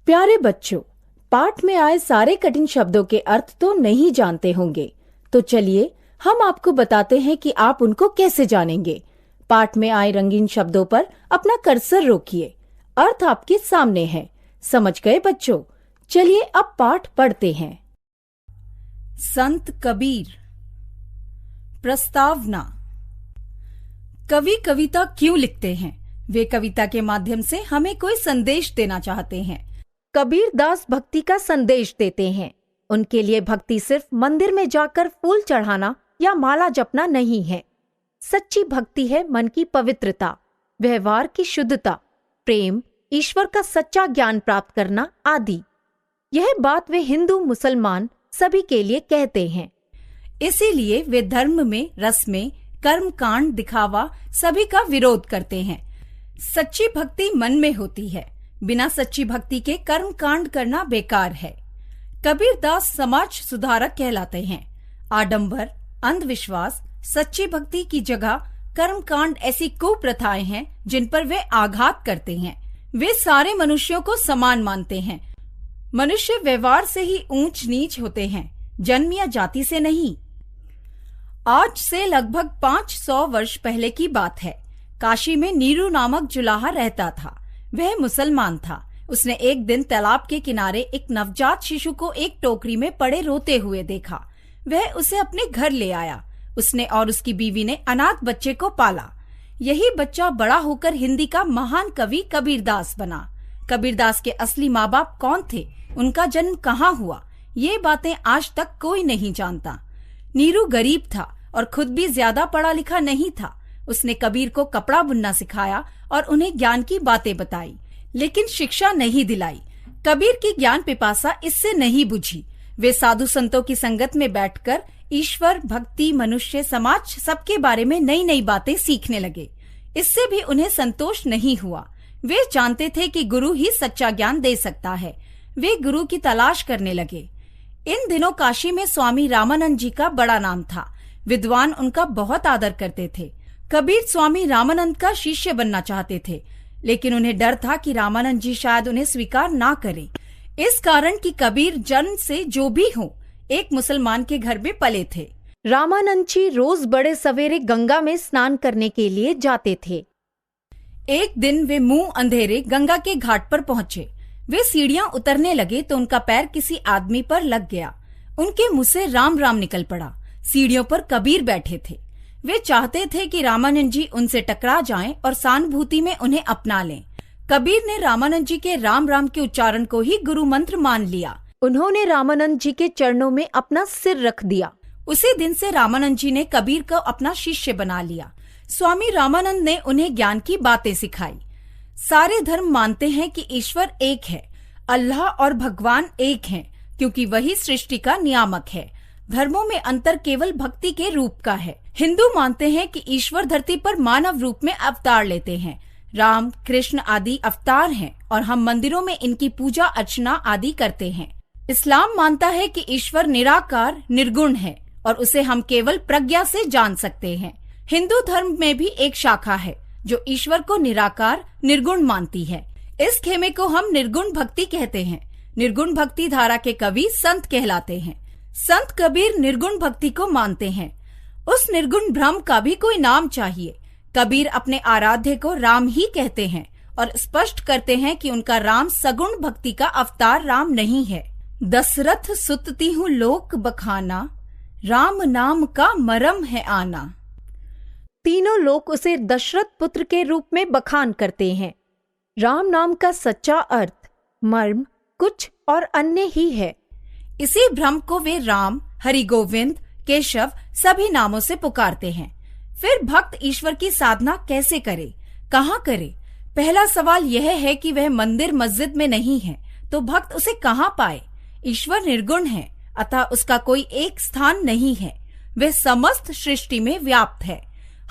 प्यारे बच्चों, पाठ में आए सारे कठिन शब्दों के अर्थ तो नहीं जानते होंगे, तो चलिए हम आपको बताते हैं कि आप उनको कैसे जानेंगे। पाठ में आए रंगीन शब्दों पर अपना कर्सर रोकिए। अर्थ आपके सामने है। समझ गए बच्चों? चलिए अब पाठ पढ़ते हैं। संत कबीर। प्रस्तावना। कवि कविता क्यों लिखते हैं? वे कविता के माध्यम से हमें कोई संदेश देना चाहते हैं। कबीर दास भक्ति का संदेश देते हैं। उनके लिए भक्ति सिर्फ मंदिर में जाकर फूल चढ़ाना या माला जपना नहीं है। सच्ची भक्ति है मन की पवित्रता, व्यवहार की शुद्धता, प्रेम, ईश्वर का सच्चा ज्ञान प्राप्त करना आदि। यह बात वे हिंदू मुसलमान सभी के लिए कहते हैं। इसीलिए वे धर्म में, रस्में, कर्म कांड, दिखावा सभी का विरोध करते हैं। सच्ची भक्ति मन में होती है। बिना सच्ची भक्ति के कर्म कांड करना बेकार है। कबीर दास समाज सुधारक कहलाते हैं। आडंबर, अंधविश्वास, सच्ची भक्ति की जगह कर्म कांड ऐसी कुप्रथाएं हैं जिन पर वे आघात करते हैं। वे सारे मनुष्यों को समान मानते हैं। मनुष्य व्यवहार से ही ऊंच नीच होते हैं, जन्म या जाति से नहीं। आज से लगभग 500 वर्ष पहले की बात है। काशी में नीरू नामक जुलाहा रहता था। वह मुसलमान था। उसने एक दिन तालाब के किनारे एक नवजात शिशु को एक टोकरी में पड़े रोते हुए देखा। वह उसे अपने घर ले आया। उसने और उसकी बीवी ने अनाथ बच्चे को पाला। यही बच्चा बड़ा होकर हिंदी का महान कवि कबीरदास बना। कबीरदास के असली माँ बाप कौन थे, उनका जन्म कहाँ हुआ, ये बातें आज तक कोई नहीं जानता। नीरू गरीब था और खुद भी ज्यादा पढ़ा लिखा नहीं था। उसने कबीर को कपड़ा बुनना सिखाया और उन्हें ज्ञान की बातें बताई, लेकिन शिक्षा नहीं दिलाई। कबीर की ज्ञान पिपासा इससे नहीं बुझी। वे साधु संतों की संगत में बैठकर ईश्वर, भक्ति, मनुष्य, समाज सबके बारे में नई नई बातें सीखने लगे। इससे भी उन्हें संतोष नहीं हुआ। वे जानते थे कि गुरु ही सच्चा ज्ञान दे सकता है। वे गुरु की तलाश करने लगे। इन दिनों काशी में स्वामी रामानंद जी का बड़ा नाम था। विद्वान उनका बहुत आदर करते थे। कबीर स्वामी रामानंद का शिष्य बनना चाहते थे, लेकिन उन्हें डर था कि रामानंद जी शायद उन्हें स्वीकार ना करें। इस कारण कि कबीर जन्म से जो भी हो एक मुसलमान के घर में पले थे। रामानंद जी रोज बड़े सवेरे गंगा में स्नान करने के लिए जाते थे। एक दिन वे मुंह अंधेरे गंगा के घाट पर पहुंचे। वे सीढ़ियां उतरने लगे तो उनका पैर किसी आदमी पर लग गया। उनके मुंह से राम राम निकल पड़ा। सीढ़ियों पर कबीर बैठे थे। वे चाहते थे कि रामानंद जी उनसे टकरा जाएं और सहानुभूति में उन्हें अपना लें। कबीर ने रामानंद जी के राम राम के उच्चारण को ही गुरु मंत्र मान लिया। उन्होंने रामानंद जी के चरणों में अपना सिर रख दिया। उसी दिन से रामानंद जी ने कबीर को अपना शिष्य बना लिया। स्वामी रामानंद ने उन्हें ज्ञान की बातें सिखाई। सारे धर्म मानते हैं कि ईश्वर एक है, अल्लाह और भगवान एक हैं, क्योंकि वही सृष्टि का नियामक है। धर्मों में अंतर केवल भक्ति के रूप का है। हिंदू मानते हैं कि ईश्वर धरती पर मानव रूप में अवतार लेते हैं। राम, कृष्ण आदि अवतार हैं और हम मंदिरों में इनकी पूजा अर्चना आदि करते हैं। इस्लाम मानता है कि ईश्वर निराकार, निर्गुण है और उसे हम केवल प्रज्ञा से जान सकते हैं। हिंदू धर्म में भी एक शाखा है जो ईश्वर को निराकार, निर्गुण मानती है। इस खेमे को हम निर्गुण भक्ति कहते हैं। निर्गुण भक्ति धारा के कवि संत कहलाते हैं। संत कबीर निर्गुण भक्ति को मानते हैं। उस निर्गुण ब्रह्म का भी कोई नाम चाहिए। कबीर अपने आराध्य को राम ही कहते हैं और स्पष्ट करते हैं कि उनका राम सगुण भक्ति का अवतार राम नहीं है। दशरथ सुतती हूँ लोक बखाना, राम नाम का मरम है आना। तीनों लोग उसे दशरथ पुत्र के रूप में बखान करते हैं। राम नाम का सच्चा अर्थ, मर्म कुछ और अन्य ही है। इसी भ्रम को वे राम, हरि गोविंद, केशव सभी नामों से पुकारते हैं। फिर भक्त ईश्वर की साधना कैसे करे, कहाँ करे? पहला सवाल यह है कि वह मंदिर मस्जिद में नहीं है तो भक्त उसे कहाँ पाए? ईश्वर निर्गुण है, अतः उसका कोई एक स्थान नहीं है। वह समस्त सृष्टि में व्याप्त है,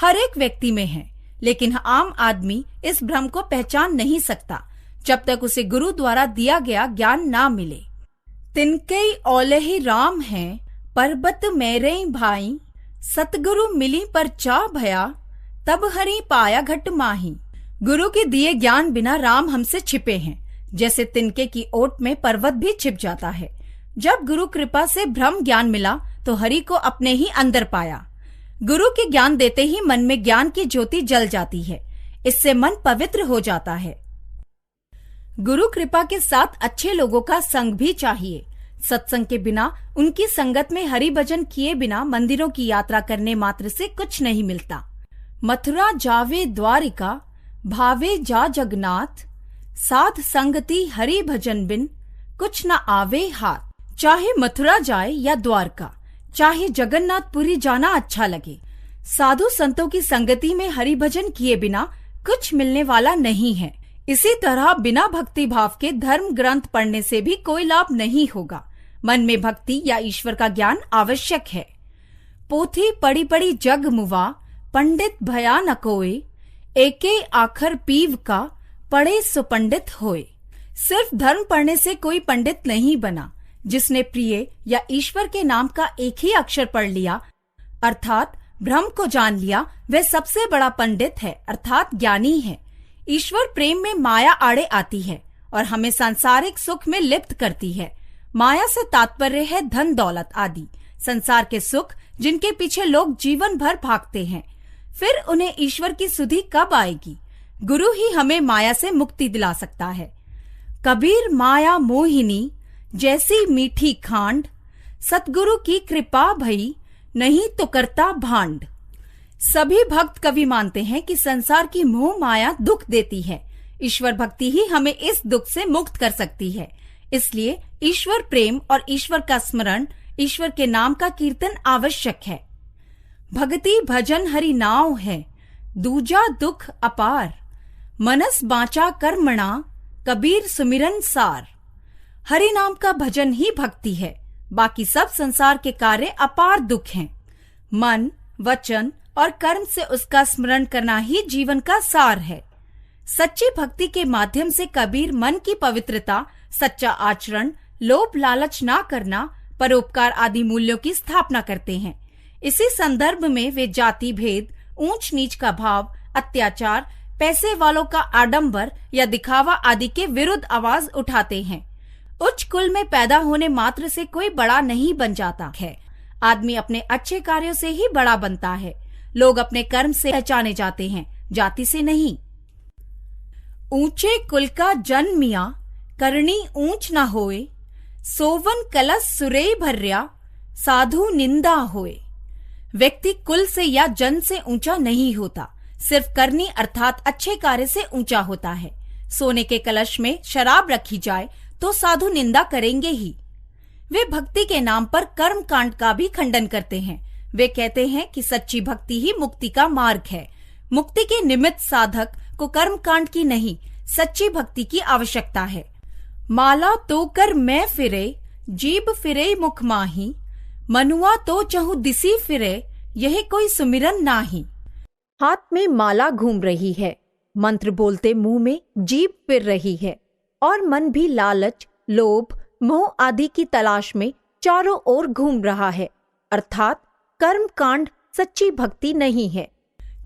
हर एक व्यक्ति में है, लेकिन आम आदमी इस भ्रम को पहचान नहीं सकता जब तक उसे गुरु द्वारा दिया गया ज्ञान ना मिले। तिनके औले ही राम हैं, पर्वत मेरे भाई, सतगुरु मिली पर चा भया, तब हरि पाया घट माही। गुरु के दिए ज्ञान बिना राम हमसे छिपे हैं। जैसे तिनके की ओट में पर्वत भी छिप जाता है। जब गुरु कृपा से ब्रह्म ज्ञान मिला तो हरि को अपने ही अंदर पाया। गुरु के ज्ञान देते ही मन में ज्ञान की ज्योति जल जाती है। इससे मन पवित्र हो जाता है। गुरु कृपा के साथ अच्छे लोगों का संग भी चाहिए। सत्संग के बिना, उनकी संगत में हरि भजन किए बिना मंदिरों की यात्रा करने मात्र से कुछ नहीं मिलता। मथुरा जावे द्वारिका, भावे जा जगन्नाथ, साध संगति हरि भजन बिन, कुछ न आवे हाथ। चाहे मथुरा जाए या द्वारका, चाहे जगन्नाथपुरी जाना अच्छा लगे, साधु संतों की संगति में हरि भजन किए बिना कुछ मिलने वाला नहीं है। इसी तरह बिना भक्ति भाव के धर्म ग्रंथ पढ़ने से भी कोई लाभ नहीं होगा। मन में भक्ति या ईश्वर का ज्ञान आवश्यक है। पोथी पड़ी पड़ी जग मुवा, पंडित भया न कोय, एके आखर पीव का, पढ़े सो पंडित होए। सिर्फ धर्म पढ़ने से कोई पंडित नहीं बना। जिसने प्रिय या ईश्वर के नाम का एक ही अक्षर पढ़ लिया अर्थात ब्रह्म को जान लिया, वह सबसे बड़ा पंडित है अर्थात ज्ञानी है। ईश्वर प्रेम में माया आड़े आती है और हमें सांसारिक सुख में लिप्त करती है। माया से तात्पर्य है धन दौलत आदि संसार के सुख, जिनके पीछे लोग जीवन भर भागते हैं। फिर उन्हें ईश्वर की सुधि कब आएगी? गुरु ही हमें माया से मुक्ति दिला सकता है। कबीर माया मोहिनी, जैसी मीठी खांड, सतगुरु की कृपा भई, नहीं तो करता भांड। सभी भक्त कवि मानते हैं कि संसार की मोह माया दुख देती है। ईश्वर भक्ति ही हमें इस दुख से मुक्त कर सकती है। इसलिए ईश्वर प्रेम और ईश्वर का स्मरण, ईश्वर के नाम का कीर्तन आवश्यक है। भक्ति भजन हरि नाव है, दूजा दुख अपार, मनस बाचा कर्मणा, कबीर सुमिरन सार। हरि नाम का भजन ही भक्ति है, बाकी सब संसार के कार्य अपार दुख हैं। मन, वचन और कर्म से उसका स्मरण करना ही जीवन का सार है। सच्ची भक्ति के माध्यम से कबीर मन की पवित्रता, सच्चा आचरण, लोभ लालच ना करना, परोपकार आदि मूल्यों की स्थापना करते हैं। इसी संदर्भ में वे जाति भेद, ऊंच नीच का भाव, अत्याचार, पैसे वालों का आडंबर या दिखावा आदि के विरुद्ध आवाज उठाते हैं। उच्च कुल में पैदा होने मात्र से कोई बड़ा नहीं बन जाता है। आदमी अपने अच्छे कार्यों से ही बड़ा बनता है। लोग अपने कर्म से पहचाने जाते हैं, जाति से नहीं। ऊंचे कुल का जन्मिया, करनी ऊंच न होए, सोवन कलश सुरे भर्या, साधु निंदा होए। व्यक्ति कुल से या जन से ऊंचा नहीं होता, सिर्फ करनी अर्थात अच्छे कार्य से ऊंचा होता है। सोने के कलश में शराब रखी जाए तो साधु निंदा करेंगे ही। वे भक्ति के नाम पर कर्म कांड का भी खंडन करते हैं। वे कहते हैं कि सच्ची भक्ति ही मुक्ति का मार्ग है। मुक्ति के निमित्त साधक को कर्म कांड की नहीं, सच्ची भक्ति की आवश्यकता है। माला तो कर मैं फिरे, जीभ फिरे मुख माही, मनुआ तो चहु दिसी फिरे, यह कोई सुमिरन नाही। हाथ में माला घूम रही है, मंत्र बोलते मुंह में जीभ फिर रही है और मन भी लालच, लोभ, मोह आदि की तलाश में चारों ओर घूम रहा है, अर्थात कर्म कांड सच्ची भक्ति नहीं है।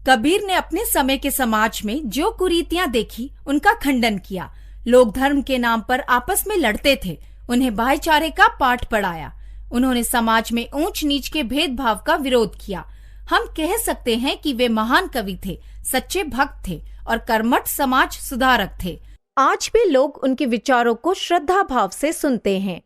कबीर ने अपने समय के समाज में जो कुरीतियां देखी उनका खंडन किया। लोग धर्म के नाम पर आपस में लड़ते थे, उन्हें भाईचारे का पाठ पढ़ाया। उन्होंने समाज में ऊंच नीच के भेदभाव का विरोध किया। हम कह सकते हैं कि वे महान कवि थे, सच्चे भक्त थे और कर्मठ समाज सुधारक थे। आज भी लोग उनके विचारों को श्रद्धा भाव से सुनते हैं।